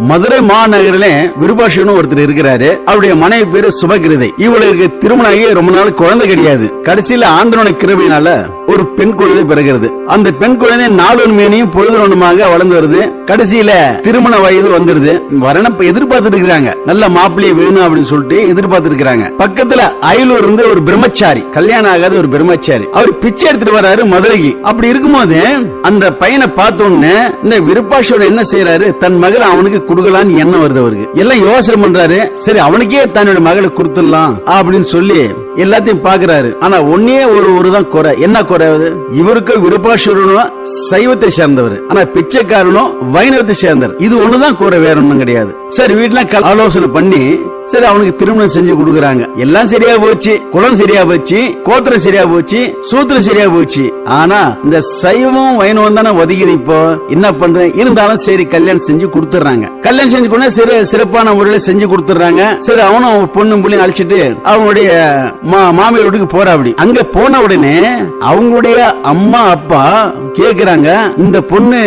மதுரை மாநகரிலே விருபாஷன் ஒருத்தர் இருக்கிறாரு. அவருடைய மனைவி பேரு சுபகிருதை. இவளுக்கு திருமணம் ஆகி ரொம்ப நாள் குழந்தை கிடையாது. கடைசியில ஆண்டவனுடைய கிருபையினால ஒரு பெண் குழந்தை பிறகுறது. அந்த பெண் குழந்தை நாளொரு மேனியும் பொழுதுமாக வளர்ந்து வருது. கடைசியில திருமண வயது வந்துருது. வரண எதிர்பார்த்து இருக்கிறாங்க, நல்ல மாப்பிள்ளையை வேணும் அப்படின்னு சொல்லிட்டு எதிர்பார்த்து இருக்கிறாங்க. பக்கத்துல அயலூர் இருந்து ஒரு பிரம்மச்சாரி, கல்யாணம் ஆகாத ஒரு பிரம்மச்சாரி, அவர் பிச்சை எடுத்துட்டு வராரு மதுரைக்கு. அப்படி இருக்கும்போது அந்த பையனை பார்த்தோன்னு இந்த விருப்பாஷோட என்ன செய்யறாரு, தன் மகளை அவனுக்கு கொடுக்கலான்னு எண்ணம் வருது அவருக்கு. எல்லாம் யோசனை பண்றாரு. சரி அவனுக்கே தன்னோட மகளை கொடுத்துடலாம் அப்படின்னு சொல்லி எல்லாத்தையும் பாக்குறாரு. ஆனா ஒன்னே ஒரு தான் குறை. என்ன குறை? இவருக்கு விருப்பாஷரும் சைவத்தை சேர்ந்தவர், ஆனா பிச்சைக்காரனும் வைணவத்தை சேர்ந்தவர். இது ஒண்ணுதான் குறை, வேற ஒண்ணும் கிடையாது. சரி வீட்டுல ஆலோசனை பண்ணி சரி அவனுக்கு திருமணம் செஞ்சு கொடுக்கறாங்க. எல்லாம் சரியா போச்சு, குலம் சரியா போச்சு, கோத்திரம் சரியா போச்சு, சூத்திரம் சரியா போச்சு. ஆனா இந்த சைவம் வைணவம் தானே ஒதுக்கிது. இப்போ என்ன பண்ற? இருந்தாலும் சரி கல்யாணம் செஞ்சு கொடுத்துறாங்க. கல்யாணம் செஞ்சு கொண்டு சரி சிறப்பான முறையில செஞ்சு கொடுத்துறாங்க. சரி அவனும் பொண்ணும் புள்ளையும் அழைச்சிட்டு அவங்களுடைய மாமியார் வீட்டுக்கு போறா. அப்படி அங்க போன உடனே அவங்களுடைய அம்மா அப்பா கேக்குறாங்க, இந்த பொண்ணு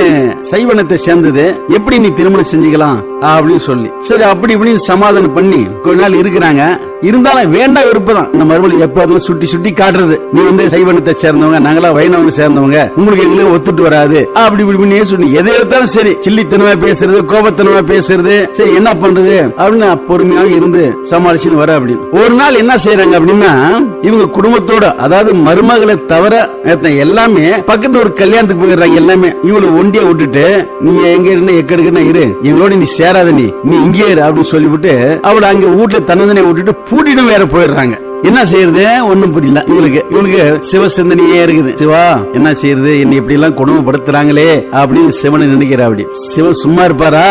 சைவனத்தை சேர்ந்தது, எப்படி நீ திருமணம் செஞ்சுக்கலாம் அப்படின்னு சொல்லி. சரி அப்படி இப்படின்னு சமாதானம் பண்ணி கொஞ்ச நாள் இருக்கிறாங்க. இருந்தாலும் வேண்டாம் விருப்பம். இந்த மறுபடியும் எப்போதும் சுட்டி சுட்டி காட்டுறது, நீ வந்து சைவனத்தை சேர்ந்தவங்க, நாங்களா வைணவனை சேர்ந்தவங்க, உங்களுக்கு எங்களுக்கு ஒத்துட்டு வராது அப்படி இப்படி சொல்லி எதை எடுத்தாலும் சரி சில்லித்தனமா பேசுறது, கோபத்தனமா பேசுறது. சரி என்ன பண்றது அப்படின்னு பொறுமையாக இருந்து சமாளிச்சுன்னு வர. அப்படின்னு ஒரு நாள் என்ன செய்யறாங்க அப்படின்னா, இவங்க குடும்பத்தோட, அதாவது மருமகளை தவிர எல்லாமே பக்கத்து ஒரு கல்யாணத்துக்கு போயிடுறாங்க. எல்லாமே இவளை ஒண்டிய விட்டுட்டு, நீ எங்க இருந்து எக்கடுக்குன்னா இரு, எங்களோட நீ சேராத, நீ இங்கே இரு அப்படின்னு சொல்லிவிட்டு அவளை அங்க வீட்டுல தன்னதனை விட்டுட்டு பூட்டிடும் வேற போயிடுறாங்க. என்ன செய்யறது ஒண்ணும் புரியல இவளுக்கு சிவ சிந்தனையே இருக்குது. சிவா என்ன செய்யறது, என்னை இப்படி எல்லாம் கொடுமைப்படுத்துறாங்களே அப்படின்னு சிவனை நினைக்கிறா. அப்படி சிவன் சும்மா இருப்பாரா?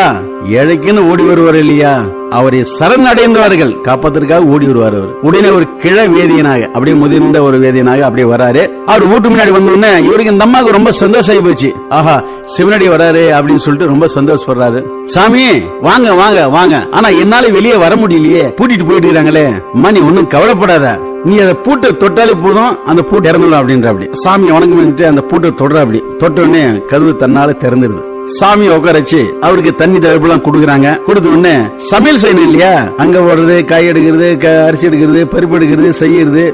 ஏழைக்குன்னு ஓடி வருவார் இல்லையா, அவரை சரண் அடைந்தவர்கள் காப்பதற்காக ஓடி வருவார். அவர் உடனே ஒரு கிழ வேதியனாக, அப்படியே முதிர்ந்த ஒரு வேதியனாக அப்படியே வராரு. அவர் வீட்டு முன்னாடி வந்தோடனே இவருக்கு இந்த அம்மாவுக்கு ரொம்ப சந்தோஷம் ஆகி போச்சு. ஆஹா சிவனடி வராரு அப்படின்னு சொல்லிட்டு ரொம்ப சந்தோஷப்படுறாரு. சாமி வாங்க வாங்க வாங்க, ஆனா என்னால வெளியே வர முடியலையே, பூட்டிட்டு போயிட்டு இருக்காங்களே. அம்மா நீ ஒன்னும் கவலைப்படாத, நீ அதை பூட்டை தொட்டாலே போதும், அந்த பூட்டு இறந்துடும் அப்படின்ற. அப்படி சாமி வணக்கம் அந்த பூட்டை தொடுற. அப்படி தொட்ட உடனே கதவு தன்னால திறந்துருது. சாமி உட்காரச்சு அவருக்கு தண்ணி தவிர்ப்புலாம் கொடுக்குறாங்க. கொடுத்த உடனே சமையல் செய்யணும் இல்லையா, அங்க ஓடுறது, காய் எடுக்கிறது, அரிசி எடுக்கிறது, பருப்பு எடுக்கிறது, செய்யறது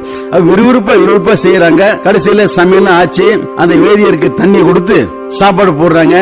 விறுவிறுப்பா செய்யறாங்க. கடைசியில சமையல் ஆச்சு. அந்த வேதியருக்கு தண்ணி கொடுத்து சாப்பாடு போடுறாங்க.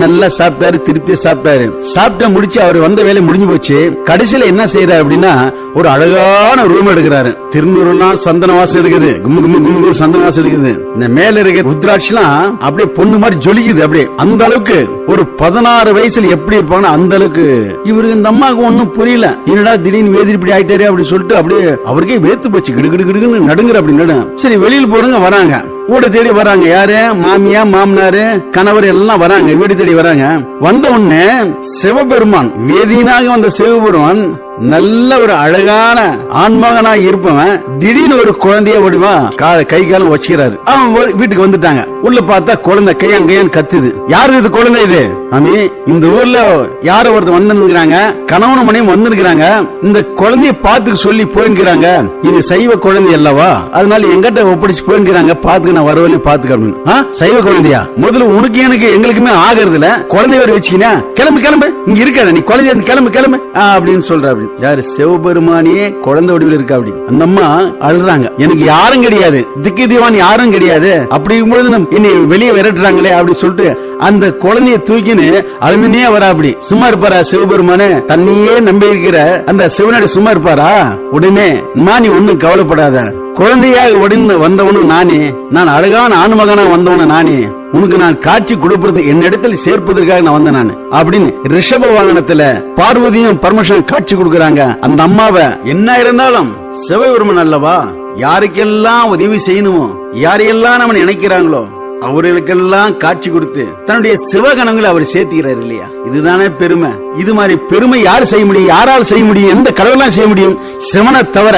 நல்லா சாப்பிட்டாரு, திருப்தி சாப்பிட்டாரு. சாப்பிட்ட முடிச்சு அவர் வந்த வேலை முடிஞ்சு போச்சு. கடைசியில என்ன செய்யறாரு அப்படின்னா, ஒரு அழகான ரூம் எடுக்கிறாரு. திருநூறுலாம் சந்தன வாசம் இருக்குது, கும்பு கும்பு கும்பு சந்தன வாசம் இருக்குது. இந்த மேல இருக்க ருத்ராட்செல்லாம் அப்படியே பொண்ணு மாதிரி ஜொலிக்குது. அப்படியே அந்த அளவுக்கு ஒரு 16 வயசுல எப்படி இருப்பாங்க அந்த அளவுக்கு. இவருக்கு இந்த அம்மாவுக்கு ஒன்னும் புரியல, என்னடா திடீர்னு வேதி இப்படி ஆயிட்டாரு அப்படி சொல்லிட்டு அப்படியே அவருக்கே வேத்து போச்சு, கிடுகிடுன்னு நடுங்குற. அப்படி நடு. சரி வெளியில் போறவங்க வராங்க, வீடு தேடி வராங்க. யாரு? மாமியா மாமனாரு கணவர் எல்லாம் வராங்க, வீடு தேடி வராங்க. வந்த உடனே சிவபெருமான், வேதியனாக வந்த சிவபெருமான் நல்ல ஒரு அழகான ஆண்மகனா இருப்பவன் திடீர்னு ஒரு குழந்தைய ஓடிவா கை காலம் வச்சுக்கிறாரு. அவன் வீட்டுக்கு வந்துட்டாங்க. உள்ள பார்த்தா குழந்தை கையான் கத்துது. யாரு இது குழந்தை? இது அமி இந்த ஊர்ல யார ஒருத்தர் வந்துருக்காங்க, கணவன மனையும் வந்துருக்காங்க. இந்த குழந்தைய பாத்துக்கு சொல்லி போயிருக்கிறாங்க. இது சைவ குழந்தை அல்லவா, அதனால எங்கிட்ட ஒப்படைச்சு போயிருக்கிறாங்க. பாத்துக்க நான் வரவழி பாத்துக்க. சைவ குழந்தையா? முதல்ல உனக்கு எனக்கு எங்களுக்குமே ஆகிறது இல்ல, குழந்தை வர வச்சுக்கினா கிளம்பு இங்க இருக்காத, நீ குழந்தை கிளம்பு அப்படின்னு சொல்ற. யாரு? சிவபெருமானியே குழந்தை வடிவில் இருக்கா. அப்படி அந்த அம்மா அழுறாங்க, எனக்கு யாரும் கிடையாது, திக்கு தீவான் யாரும் கிடையாது, அப்படி இருக்கும்போது என்னை வெளியே விரட்டுறாங்களே அப்படி சொல்லிட்டு அந்த குழந்தைய தூக்கின்னு அழுதுனே வரா. அப்படி சும்மா இருப்பாரா சிவபெருமானே? தன்னையே நம்பி இருக்கிற அந்த சிவனடி சும்மா இருப்பாரா? உடனே நீ ஒன்னும் கவலைப்படாத, குழந்தையாக ஒடிந்து வந்தவனும் நானே, நான் அழகான ஆண்மகனா வந்தவனும் நானே, உனக்கு நான் காட்சி கொடுப்பது என்னிடத்தில் சேர்ப்பதற்காக நான் வந்தேன் நான் அப்படின்னு ரிஷப வாகனத்துல பார்வதியும் பரமேஸ்வரன் காட்சி கொடுக்கறாங்க. அந்த அம்மாவை என்ன இருந்தாலும் சிவபெருமன் அல்லவா, யாருக்கெல்லாம் உதவி செய்யணுமோ, யாரையெல்லாம் நம்ம நினைக்கிறாங்களோ அவர்களுக்கெல்லாம் காட்சி கொடுத்து தன்னுடைய சிவகணங்களை அவர் சேர்த்துக்கிறார் இல்லையா? இதுதானே பெருமை. இது மாதிரி பெருமை யார் செய்ய முடியும்? யாரால் செய்ய முடியும்? எந்த கடவுளால் செய்ய முடியும்? சிவனை தவிர